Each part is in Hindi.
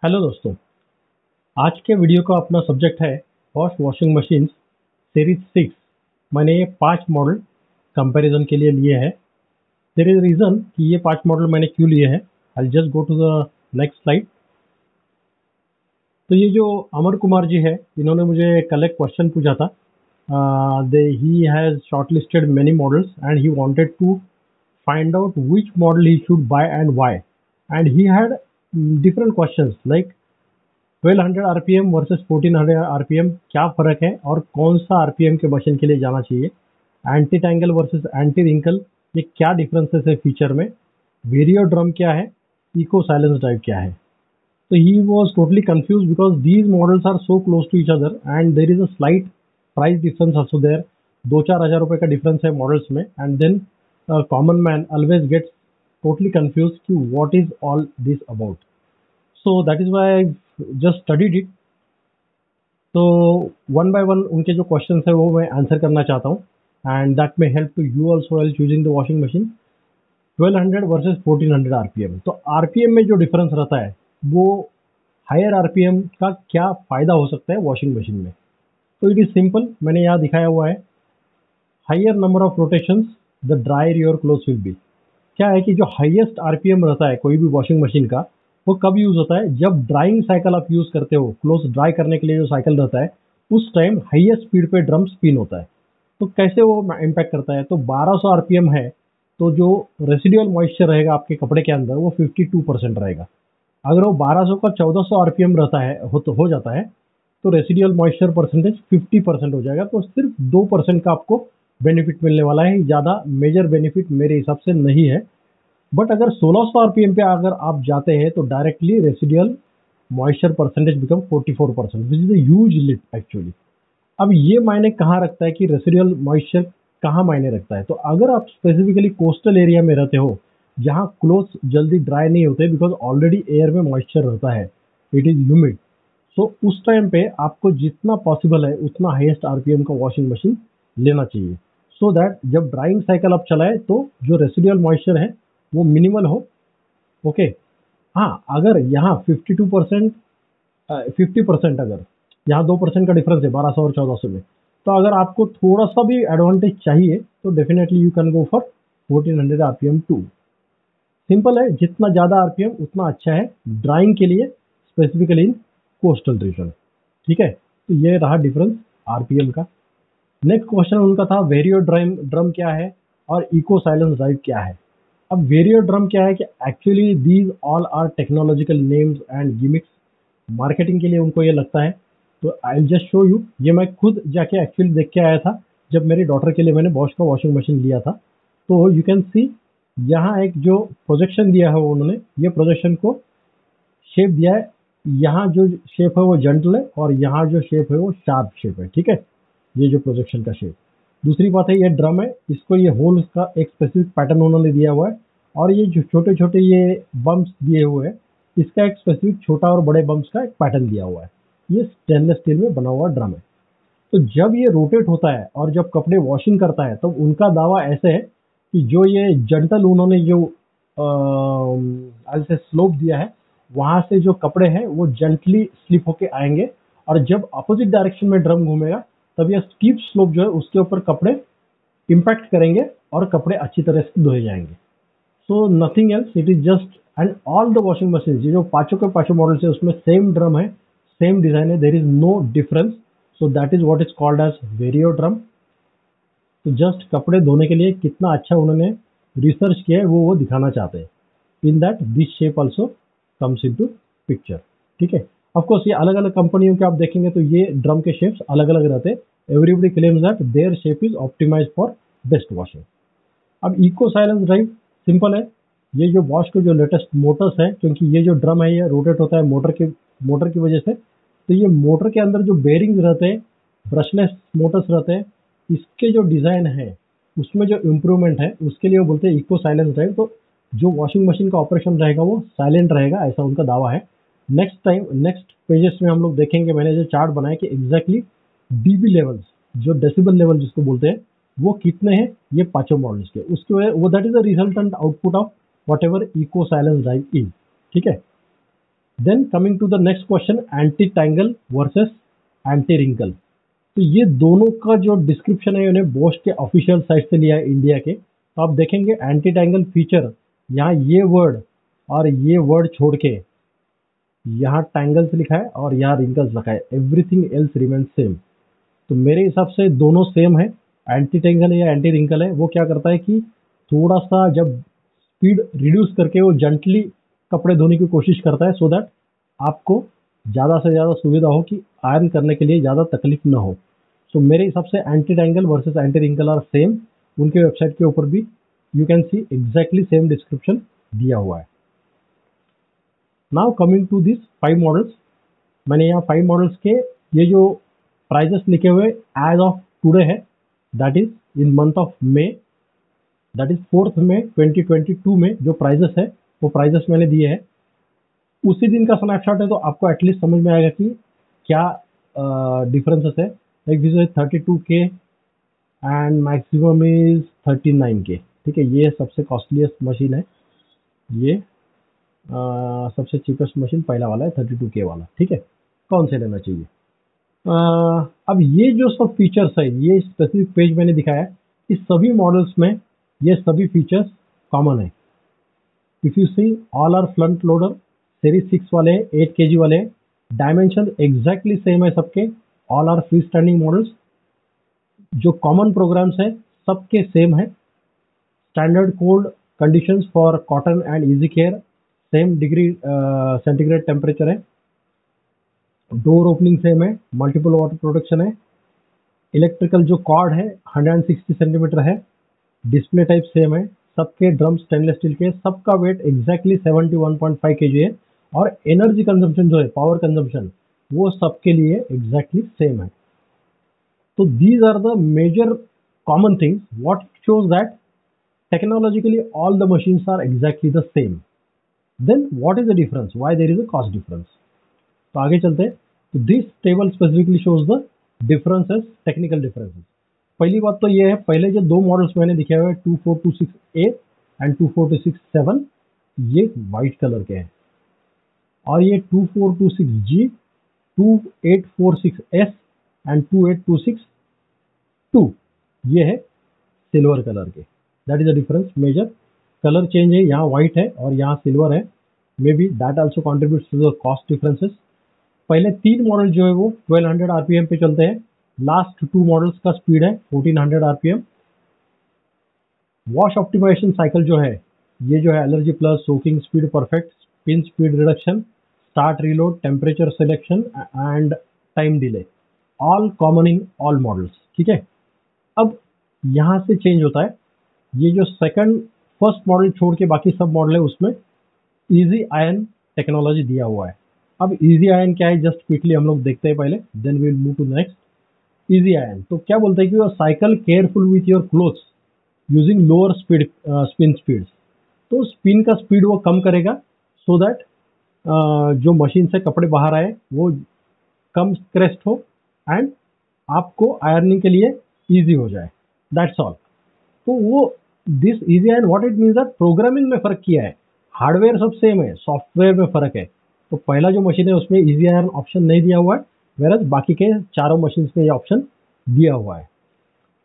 हेलो दोस्तों, आज के वीडियो का अपना सब्जेक्ट है बॉश वॉशिंग मशीन सीरीज 6। मैंने ये 5 मॉडल कंपैरिजन के लिए लिए हैं। देयर इज रीज़न कि ये 5 मॉडल मैंने क्यों लिए हैं। I just go to the next slide. तो ये जो अमर कुमार जी है, इन्होंने मुझे कल एक क्वेश्चन पूछा था। He has shortlisted many models and he wanted to find out which model he should buy and why. And he had different questions like 1200 RPM versus 1400 RPM, क्या फ़र्क है और कौन सा आरपीएम के मशीन के लिए जाना चाहिए। Anti tangle versus anti wrinkle, ये क्या डिफरेंसेस है फीचर में। वेरियो ड्रम क्या है, इको साइलेंस ड्राइव क्या है। तो he was totally confused because these models are so close to each other and there is a slight price difference also there. 2-4 हज़ार रुपये का डिफरेंस है मॉडल्स में। And then common man always gets totally confused कि what is all this about. So that is why I just studied it. तो वन बाय वन उनके जो क्वेश्चन है वो मैं आंसर करना चाहता हूँ and that may help to you also while choosing the washing machine. 1200 versus 1400 RPM, तो आरपीएम में जो डिफरेंस रहता है वो हायर आरपीएम का क्या फ़ायदा हो सकता है वॉशिंग मशीन में। तो इट इज़ सिंपल, मैंने यहाँ दिखाया हुआ है। Higher number of rotations the dryer your clothes will be. क्या है कि जो हाईएस्ट आरपीएम रहता है कोई भी वॉशिंग मशीन का, वो कब यूज़ होता है, जब ड्राइंग साइकिल आप यूज़ करते हो। क्लोथ्स ड्राई करने के लिए जो साइकिल रहता है उस टाइम हाईएस्ट स्पीड पे ड्रम स्पिन होता है। तो कैसे वो इम्पैक्ट करता है, तो 1200 आरपीएम है तो जो रेसिडुअल मॉइस्चर रहेगा आपके कपड़े के अंदर वो 52% रहेगा। अगर वो 1200 का 1400 आरपीएम रहता है हो जाता है तो रेसिडुअल मॉइस्चर परसेंटेज 50% हो जाएगा। तो सिर्फ 2% का आपको बेनिफिट मिलने वाला है, ज़्यादा मेजर बेनिफिट मेरे हिसाब से नहीं है। बट अगर 1600 आरपीएम पे अगर आप जाते हैं तो directly residual moisture percentage become 44%, which is a huge lift actually. अब ये मायने कहाँ रखता है कि रेसिडुअल मॉइस्चर कहाँ मायने रखता है। तो अगर आप स्पेसिफिकली कोस्टल एरिया में रहते हो जहाँ क्लोथ्स जल्दी ड्राई नहीं होते बिकॉज ऑलरेडी एयर में मॉइस्चर रहता है, इट इज ह्यूमिड। सो उस टाइम पे आपको जितना पॉसिबल है उतना हाईएस्ट आरपीएम का वॉशिंग मशीन लेना चाहिए, सो दैट जब ड्राइंग साइकिल आप चलाए तो जो रेसिडुअल मॉइस्चर है वो मिनिमल हो। ओके, हाँ, अगर यहाँ 52% 50%, अगर यहाँ 2% का डिफरेंस है 1200 और 1400 में, तो अगर आपको थोड़ा सा भी एडवांटेज चाहिए तो definitely you can go for 1400 RPM too. Simple है, जितना ज़्यादा आरपीएम उतना अच्छा है ड्राइंग के लिए, स्पेसिफिकली इन कोस्टल रीजन। ठीक है, तो ये रहा डिफरेंस आरपीएम का। नेक्स्ट क्वेश्चन उनका था वेरियो ड्रम क्या है और इको साइलेंस ड्राइव क्या है। अब वेरियो ड्रम क्या है कि actually these all are technological names and gimmicks. Marketing के लिए उनको ये लगता है। तो I will just show you, ये मैं खुद जाके एक्चुअली देख के आया था जब मेरी डॉटर के लिए मैंने बॉश का वॉशिंग मशीन लिया था। तो यू कैन सी यहाँ एक जो प्रोजेक्शन दिया है उन्होंने, ये प्रोजेक्शन को शेप दिया है। यहाँ जो शेप है वो जेंटल है और यहाँ जो शेप है वो शार्प शेप है। ठीक है, ये जो प्रोजेक्शन का शेप। दूसरी बात है ये ड्रम है, इसको ये होल्स का एक स्पेसिफिक पैटर्न उन्होंने दिया हुआ है और ये जो छोटे छोटे ये बम्प्स दिए हुए हैं इसका एक स्पेसिफिक छोटा और बड़े बम्प्स का एक पैटर्न दिया हुआ है। ये स्टेनलेस स्टील में बना हुआ ड्रम है। तो जब ये रोटेट होता है और जब कपड़े वॉशिंग करता है तो उनका दावा ऐसे है कि जो ये जेंटल उन्होंने जो ऐसे स्लोप दिया है वहां से जो कपड़े हैं वो जेंटली स्लिप होके आएंगे और जब अपोजिट डायरेक्शन में ड्रम घूमेगा तब यह स्टीप स्लोप जो है उसके ऊपर कपड़े इम्पैक्ट करेंगे और कपड़े अच्छी तरह से धोए जाएंगे। So nothing else, it is just and all the washing machine जो पांचों के पांचों मॉडल है उसमें सेम ड्रम है, सेम डिजाइन है, there is no difference. So that is what is called as vario drum. तो जस्ट कपड़े धोने के लिए कितना अच्छा उन्होंने रिसर्च किया है वो दिखाना चाहते हैं। In that this shape also comes in to picture. ठीक है, ऑफकोर्स ये अलग अलग कंपनियों के आप देखेंगे तो ये ड्रम के शेप्स अलग अलग रहते हैं। Everybody claims that their shape is optimize for best washing. अब इको साइलेंस ड्राइव सिंपल है, ये जो वॉश के जो लेटेस्ट मोटर्स है, क्योंकि ये जो ड्रम है ये रोटेट होता है मोटर की वजह से, तो ये मोटर के अंदर जो बेरिंग्स रहते हैं, ब्रशलेस मोटर्स रहते हैं, इसके जो डिज़ाइन है उसमें जो इम्प्रूवमेंट है उसके लिए वो बोलते हैं इको साइलेंस ड्राइव। तो जो वॉशिंग मशीन का ऑपरेशन रहेगा वो साइलेंट रहेगा, ऐसा उनका दावा है। नेक्स्ट पेजेस में हम लोग देखेंगे, मैंने जो चार्ट बनाया कि एग्जैक्टली डीबी लेवल्स, जो डेसिबल लेवल जिसको बोलते हैं, वो कितने हैं ये पांचों मॉडल्स के, उसके वो that is the resultant output of whatever eco silence drive is. ठीक है, then coming to the next question, anti tangle versus anti wrinkle. तो ये दोनों का जो डिस्क्रिप्शन है उन्हें बोश के ऑफिशियल साइट से लिया है इंडिया के। तो आप देखेंगे एंटी टैंगल फीचर, यहाँ ये वर्ड और ये वर्ड छोड़ के यहाँ टैंगल्स लिखा है और यहाँ रिंकल्स लिखा है, एवरीथिंग एल्स रिमेन्स सेम। तो मेरे हिसाब से दोनों सेम है। एंटी टैंगल या एंटी रिंकल है, वो क्या करता है कि थोड़ा सा जब स्पीड रिड्यूस करके वो जेंटली कपड़े धोने की कोशिश करता है, सो दैट आपको ज़्यादा से ज़्यादा सुविधा हो कि आयरन करने के लिए ज़्यादा तकलीफ ना हो। सो मेरे हिसाब से anti tangle versus anti wrinkle are same. उनके वेबसाइट के ऊपर भी you can see exactly same description दिया हुआ है। Now coming to this 5 models, मैंने यहाँ 5 मॉडल्स के ये जो प्राइजेस लिखे हुए एज ऑफ टुडे है, that is in month of May, that is 4 मई 2022 में जो प्राइजेस है वो प्राइजेस मैंने दिए हैं। उसी दिन का स्नैपशॉट है, तो आपको एटलीस्ट समझ में आएगा कि क्या डिफरेंसेस है। Like this is 32K and maximum is 39K। ठीक है, ये सबसे कॉस्टलीस्ट मशीन है, ये सबसे चीपेस्ट मशीन पहला वाला है 32K वाला। ठीक है, कौन से लेना चाहिए। अब ये जो सब फीचर्स है, ये स्पेसिफिक पेज मैंने दिखाया है, इस सभी मॉडल्स में ये सभी फीचर्स कॉमन है। If you see all are front loader, series 6 वाले 8 kg वाले, डायमेंशन एग्जैक्टली सेम है सबके, all are free standing models. जो कॉमन प्रोग्राम्स है सबके सेम है। Standard cold conditions for cotton and easy care, same degree centigrade temperature है। डोर ओपनिंग सेम है, मल्टीपल वाटर प्रोटेक्शन है। इलेक्ट्रिकल जो कॉर्ड है 160 सेंटीमीटर है। डिस्प्ले टाइप सेम है, सबके ड्रम स्टेनलेस स्टील के, सबका वेट एग्जैक्टली 71.5 kg है। और एनर्जी कंजम्पशन जो है, पावर कंजम्पशन, वो सबके लिए एग्जैक्टली सेम है। तो these are the major common things what shows that technologically all the machines are exactly the same. Then what is the difference? Why there is a cost difference? तो आगे चलते हैं। तो this table specifically shows the differences, technical differences. पहली बात तो ये है, पहले जो दो मॉडल्स मैंने दिखे हुए 2426A एंड 2426-7, ये वाइट कलर के हैं। और ये 2426G, 2846S एंड 28262, ये है सिल्वर कलर के। That is the difference major. Colour change है, यहाँ व्हाइट है और यहाँ सिल्वर है। May be that also contributes to the cost differences. पहले 3 मॉडल जो है वो 1200 RPM पे चलते हैं। लास्ट 2 मॉडल्स का स्पीड है 1400 RPM। वॉश ऑप्टिमाइजेशन साइकिल जो है, ये जो है allergy plus, soaking speed perfect, spin speed reduction, start reload, temperature selection and time delay, all common in all models. ठीक है, अब यहाँ से चेंज होता है। ये जो फर्स्ट मॉडल छोड़ के बाकी सब मॉडल है, उसमें इजी आयन टेक्नोलॉजी दिया हुआ है। अब इजी आयन क्या है, जस्ट क्विकली हम लोग देखते हैं पहले, then we will move to next. Easy iron तो क्या बोलते हैं कि cycle careful with your clothes using lower speed spin speeds. तो स्पिन का स्पीड वो कम करेगा, सो दैट जो मशीन से कपड़े बाहर आए वो कम क्रेस्ट हो एंड आपको आयरनिंग के लिए इजी हो जाए, दैट्स ऑल। तो वो this easy iron what it means that programming में फर्क किया है, हार्डवेयर सब सेम है, सॉफ्टवेयर में फर्क है। तो पहला जो मशीन है उसमें इजी आयरन ऑप्शन नहीं दिया हुआ है, वेरस बाकी के चारों मशीन में ये ऑप्शन दिया हुआ है।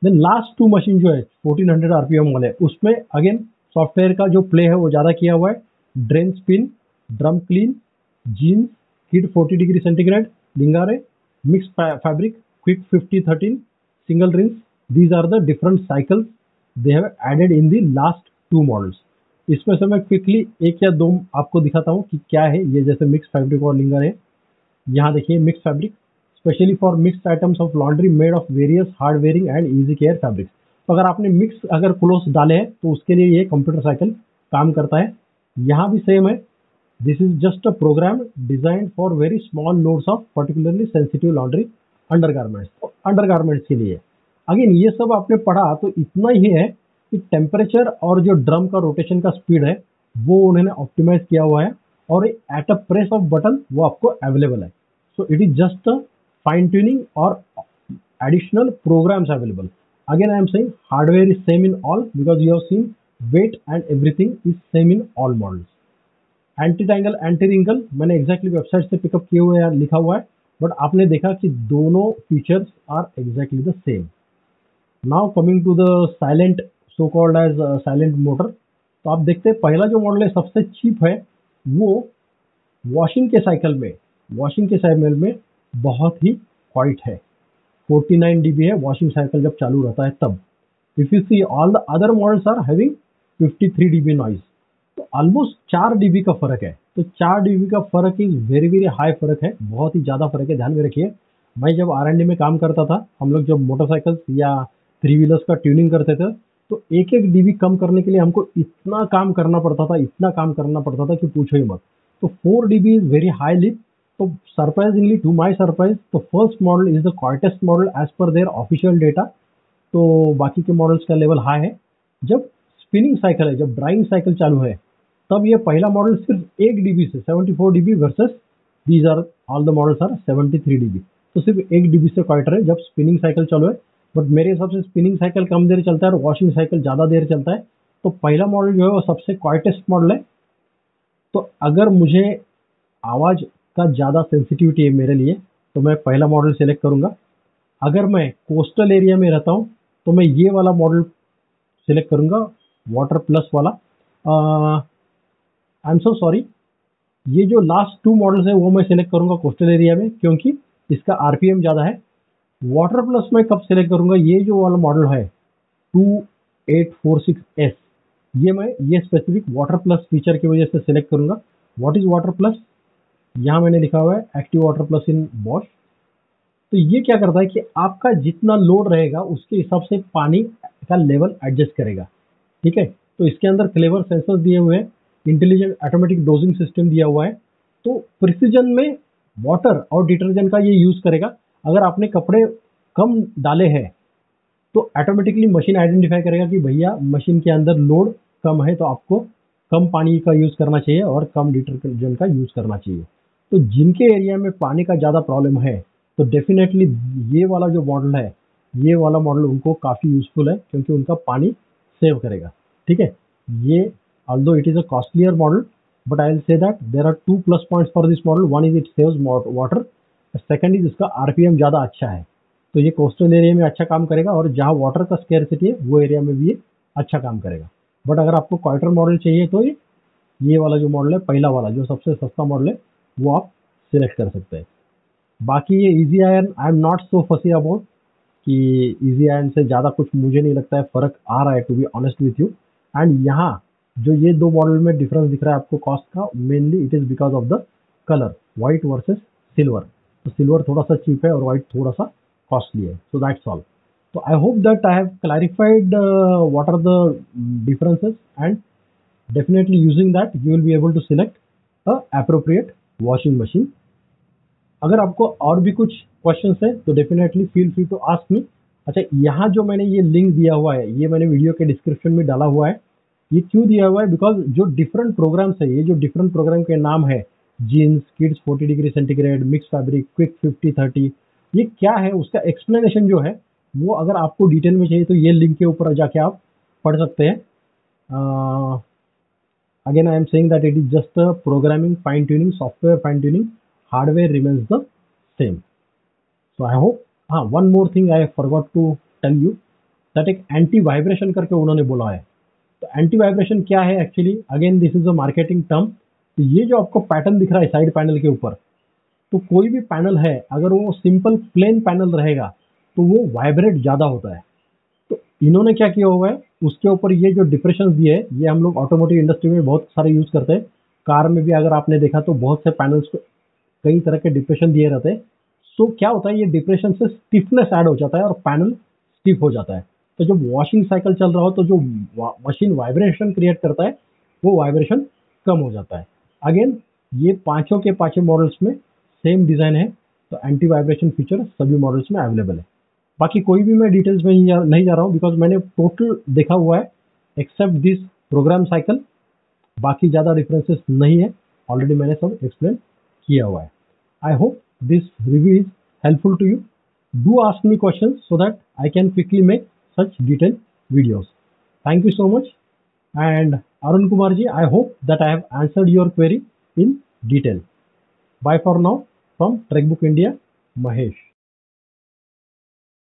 देन लास्ट 2 मशीन जो है 1400 RPM वाले, उसमें अगेन सॉफ्टवेयर का जो प्ले है वो ज़्यादा किया हुआ है। Drain spin, drum clean, jeans, kid 40 degree centigrade, lingerie, mix fabric, quick 50-13, single rinse, these are the different cycles they have added in the last 2 models। इसमें से मैं क्विकली 1 या 2 आपको दिखाता हूँ कि क्या है ये। जैसे मिक्स फैब्रिक और लिंगर है, यहाँ देखिए mix fabric specially for mix items of laundry made of various hard wearing and easy care fabrics. तो अगर आपने मिक्स क्लोथ्स डाले हैं तो उसके लिए ये कंप्यूटर साइकिल काम करता है। यहाँ भी सेम है, this is just a programme designed for very small loads of particularly sensitive laundry undergarments, तो अंडरगारमेंट्स के लिए। अगेन ये सब आपने पढ़ा तो इतना ही है कि टेम्परेचर और जो ड्रम का रोटेशन का स्पीड है वो उन्होंने ऑप्टिमाइज किया हुआ है, और at a press of button वो आपको अवेलेबल है। So it is just a fine tuning और additional programs available. Again I am saying hardware is same in all because you have seen weight and everything is same in all models। Anti tangle anti wrinkle मैंने एग्जैक्टली वेबसाइट से पिकअप किए हुए लिखा हुआ है, बट आपने देखा कि दोनों features are exactly the same. Now coming to the silent, so called as silent motor. तो आप देखते हैं पहला जो मॉडल है सबसे चीप है, वो वॉशिंग के साइकिल में बहुत ही क्वाइट है। 49 dB है वॉशिंग साइकिल जब चालू रहता है तब। If you see all the other models are having 53 dB noise. तो ऑलमोस्ट 4 dB का फर्क है। तो 4 dB का फर्क इज वेरी वेरी हाई फर्क है, बहुत ही ज्यादा फर्क है। ध्यान में रखिए, मैं जब R&D में काम करता था, हम लोग जब मोटरसाइकिल्स या 3 व्हीलर्स का ट्यूनिंग करते थे, तो एक एक डीबी कम करने के लिए हमको इतना काम करना पड़ता था कि पूछो ही मत। तो 4 dB is very high leap. तो सरप्राइजिंगली टू माई सरप्राइज, तो first model is the quietest model as per their official data. तो बाकी के मॉडल्स का लेवल हाई है। जब स्पिनिंग साइकिल है, जब ड्राइंग साइकिल चालू है, तब ये पहला मॉडल सिर्फ 1 dB से 74 dB versus these are all the models are 73 dB। तो सिर्फ 1 dB से क्वाइटर है जब स्पिनिंग साइकिल चालू है। बट मेरे हिसाब से स्पिनिंग साइकिल कम देर चलता है और वॉशिंग साइकिल ज़्यादा देर चलता है। तो पहला मॉडल जो है वो सबसे क्वाइटेस्ट मॉडल है। तो अगर मुझे आवाज़ का ज़्यादा सेंसिटिविटी है मेरे लिए, तो मैं पहला मॉडल सेलेक्ट करूँगा। अगर मैं कोस्टल एरिया में रहता हूँ तो मैं ये वाला मॉडल सेलेक्ट करूँगा, वाटर प्लस वाला। आई एम सो सॉरी, ये जो लास्ट 2 मॉडल्स है वो मैं सेलेक्ट करूँगा कोस्टल एरिया में, क्योंकि इसका आरपीएम ज़्यादा है। वाटर प्लस में कब सेलेक्ट करूँगा, ये जो वाला मॉडल है 2846S, ये स्पेसिफिक वाटर प्लस फीचर की वजह से सेलेक्ट करूँगा। व्हाट इज वाटर प्लस, यहाँ मैंने लिखा हुआ है एक्टिव वाटर प्लस इन बॉश। तो ये क्या करता है कि आपका जितना लोड रहेगा उसके हिसाब से पानी का लेवल एडजस्ट करेगा। ठीक है, तो इसके अंदर क्लेवर सेंसर्स दिए हुए हैं, इंटेलिजेंट ऑटोमेटिक डोजिंग सिस्टम दिया हुआ है। तो प्रिसीजन में वाटर और डिटर्जेंट का ये यूज करेगा। अगर आपने कपड़े कम डाले हैं तो ऑटोमेटिकली मशीन आइडेंटिफाई करेगा कि भैया मशीन के अंदर लोड कम है, तो आपको कम पानी का यूज करना चाहिए और कम डिटर्जेंट का यूज करना चाहिए। तो जिनके एरिया में पानी का ज़्यादा प्रॉब्लम है, तो डेफिनेटली ये वाला जो मॉडल है, ये वाला मॉडल उनको काफ़ी यूजफुल है, क्योंकि उनका पानी सेव करेगा। ठीक है, ये although it is a costlier model, but I will say that there are 2 plus points for this model. One is it saves water, second is इसका आरपीएम ज़्यादा अच्छा है। तो ये कोस्टल एरिया में अच्छा काम करेगा, और जहाँ वाटर का स्केर्सिटी है वो एरिया में भी ये अच्छा काम करेगा। बट अगर आपको क्वाइटर मॉडल चाहिए तो ये वाला जो मॉडल है, पहला वाला जो सबसे सस्ता मॉडल है, वो आप सिलेक्ट कर सकते हैं। बाकी ये easy iron, I am not so फसी अबाउट कि इजी आयरन से ज़्यादा कुछ मुझे नहीं लगता है फ़र्क आ रहा है, to be honest with you. And यहाँ जो ये 2 मॉडल में डिफरेंस दिख रहा है आपको कॉस्ट का, mainly it is because of the colour, white versus silver. तो सिल्वर थोड़ा सा चीप है और वाइट थोड़ा सा कॉस्टली है। So that's all. So I hope that I have clarified what are the differences, and definitely using that you will be able to select a appropriate washing machine. अगर आपको और भी कुछ क्वेश्चंस है तो definitely feel free to ask me. अच्छा, यहाँ जो मैंने ये लिंक दिया हुआ है, ये मैंने वीडियो के डिस्क्रिप्शन में डाला हुआ है। ये क्यों दिया हुआ है, बिकॉज जो डिफरेंट प्रोग्राम्स है, ये जो डिफरेंट प्रोग्राम के नाम है, jeans, kids 40 degree centigrade, mix fabric, quick 50-30, ये क्या है उसका एक्सप्लेनेशन जो है वो अगर आपको डिटेल में चाहिए तो ये लिंक के ऊपर जाके आप पढ़ सकते हैं। Again I am saying that it is just a programming fine tuning, software fine tuning, hardware remains the same. So I hope. हाँ, one more thing I forgot to tell you, that एक एंटी वाइब्रेशन करके उन्होंने बोला है। तो एंटी वाइब्रेशन क्या है actually, again this is a marketing term. तो ये जो आपको पैटर्न दिख रहा है साइड पैनल के ऊपर, तो कोई भी पैनल है अगर वो सिंपल प्लेन पैनल रहेगा तो वो वाइब्रेट ज़्यादा होता है। तो इन्होंने क्या किया हुआ है, उसके ऊपर ये जो डिप्रेशन दिए है, ये हम लोग ऑटोमोटिव इंडस्ट्री में बहुत सारे यूज़ करते हैं। कार में भी अगर आपने देखा तो बहुत से पैनल्स को कई तरह के डिप्रेशन दिए रहते हैं। सो क्या होता है, ये डिप्रेशन से स्टिफनेस ऐड हो जाता है और पैनल स्टिफ हो जाता है। तो जब वॉशिंग साइकिल चल रहा हो तो जो मशीन वाइब्रेशन क्रिएट करता है वो वाइब्रेशन कम हो जाता है। अगेन ये पांचों के पांचों मॉडल्स में सेम डिज़ाइन है, तो एंटी वाइब्रेशन फीचर सभी मॉडल्स में अवेलेबल है। बाकी कोई भी मैं डिटेल्स में नहीं जा रहा हूँ, बिकॉज मैंने टोटल देखा हुआ है एक्सेप्ट दिस प्रोग्राम साइकिल। बाकी ज़्यादा डिफरेंसेस नहीं है, ऑलरेडी मैंने सब एक्सप्लेन किया हुआ है। I hope this review is helpful to you. Do ask me question so that I can quickly make such detailed videos. Thank you so much, and Arun Kumar ji, I hope that I have answered your query in detail. Bye for now from Trekbook India, Mahesh.